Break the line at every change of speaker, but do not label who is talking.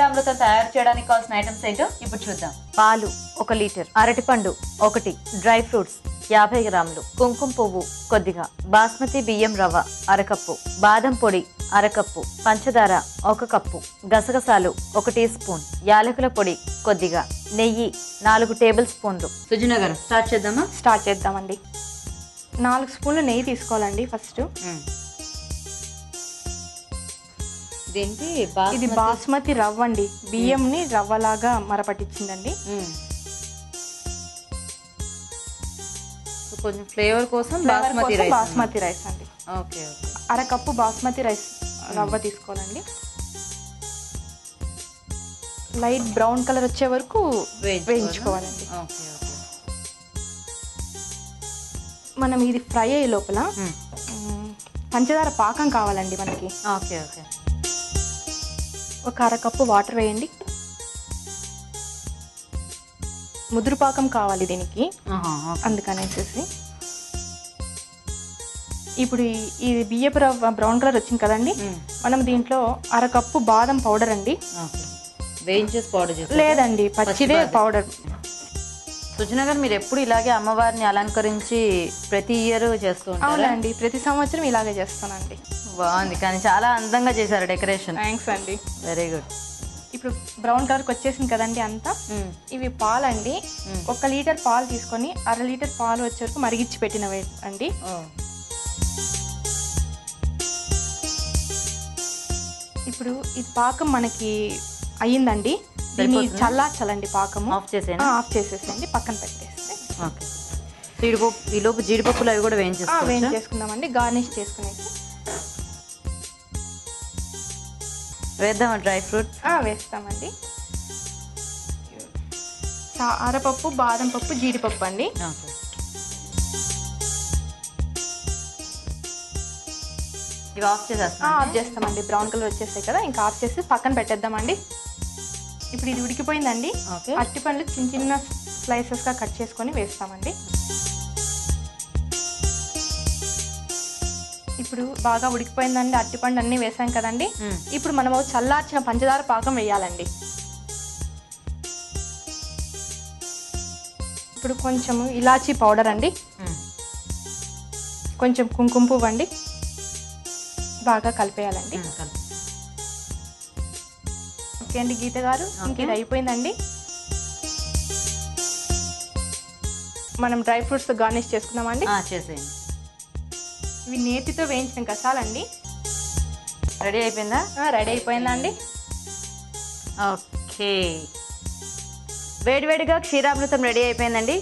క్షీరామృతం తయారు చేయడానికి కావాల్సిన ఐటమ్స్ ఏంటో ఇప్పుడు చూద్దాం.
పాలు 1 లీటర్, అరటిపండు 1, డ్రై ఫ్రూట్స్ 50 గ్రాములు, కుంకుమ పువ్వు కొద్దిగా, బాస్మతి బియ్యం రవ్వ 1/2 కప్పు, బాదం పొడి 1/2 కప్పు, పంచదార 1 కప్పు, గసగసాలు 1 టీ స్పూన్, యాలకుల పొడి కొద్దిగా, నెయ్యి 4 టేబుల్ స్పూన్లు.
సుజన గారు స్టార్ట్ చేద్దామా?
స్టార్ట్ చేద్దామండి. 4 స్పూన్లు నెయ్యి తీసుకోవాలండి ఫస్ట్. ఇది బాస్మతి రవ్వ అండి, బియ్యంని రవ్వలాగా మరపట్టించిందండి.
కొంచెం ఫ్లేవర్ కోసం
బాస్మతి రైస్ అండి. 1/2 కప్పు బాస్మతి రైస్ రవ్వ తీసుకోవాలండి. లైట్ బ్రౌన్ కలర్ వచ్చే వరకు వేయించుకోవాలండి. మనం ఇది ఫ్రై అయ్యే లోపల పంచదార పాకం కావాలండి మనకి. ఒక 1/2 కప్పు వాటర్ వేయండి. ముదురు పాకం కావాలి దీనికి, అందుకనేసి. ఇప్పుడు ఈ బియ్యపు రవ్వ బ్రౌన్ కలర్ వచ్చింది కదండి, మనం దీంట్లో 1/2 కప్పు బాదం పౌడర్ అండి. లేదండి, పచ్చిదే పౌడర్.
సుజన గారు మీరు ఎప్పుడు ఇలాగే అమ్మవారిని అలంకరించి ప్రతి ఇయర్ చేస్తూ ఉంటారా?
అవునండి, ప్రతి సంవత్సరం ఇలాగే చేస్తానండి.
బాగుంది, కానీ చాలా అందంగా చేశారు డెకరేషన్.
థ్యాంక్స్ అండి.
Very good.
ఇప్పుడు బ్రౌన్ కలర్కి వచ్చేసింది కదండి అంతా. ఇవి పాలండి. 1 లీటర్ పాలు తీసుకొని 1/2 లీటర్ పాలు వచ్చే వరకు మరిగించి పెట్టినవి అండి. ఇప్పుడు ఇది పాకం మనకి అయ్యిందండి. దీన్ని చల్లార్చాలండి. పాకము ఆఫ్ చేసేసండి, పక్కన పెట్టేస్తే.
ఈ లోపు జీడిపప్పులు అవి కూడా
వేయించేసుకుందామండి. గార్నిష్ చేసుకునేసి
వేద్దామా? డ్రై ఫ్రూట్
వేస్తామండి. అరపప్పు, బాదం పప్పు, జీడిపప్పు అండి.
ఇవి ఆఫ్
చేస్తామండి. బ్రౌన్ కలర్ వచ్చేస్తాయి కదా, ఇంకా ఆఫ్ చేసి పక్కన పెట్టేద్దామండి. ఇప్పుడు ఇది ఉడికిపోయిందండి. అరటిపండ్లు చిన్న చిన్న స్లైసెస్గా కట్ చేసుకొని వేస్తామండి. ఇప్పుడు బాగా ఉడికిపోయిందండి, అరటిపండు అన్నీ వేసాం కదండి. ఇప్పుడు మనము చల్లార్చిన పంచదార పాకం వేయాలండి. ఇప్పుడు కొంచెము ఇలాచీ పౌడర్ అండి, కొంచెం కుంకుమ పువ్వు అండి, బాగా కలిపేయాలండి. ఓకే అండి గీత గారు, ఇంక ఇది అయిపోయిందండి. మనం డ్రై ఫ్రూట్స్ గార్నిష్ చేసుకుందామండి.
చేసేయండి.
ఇవి నేతితో వేయించిన గసాలండి.
రెడీ అయిపోయిందా?
రెడీ అయిపోయిందండి.
ఓకే, వేడివేడిగా క్షీరామృతం రెడీ అయిపోయిందండి.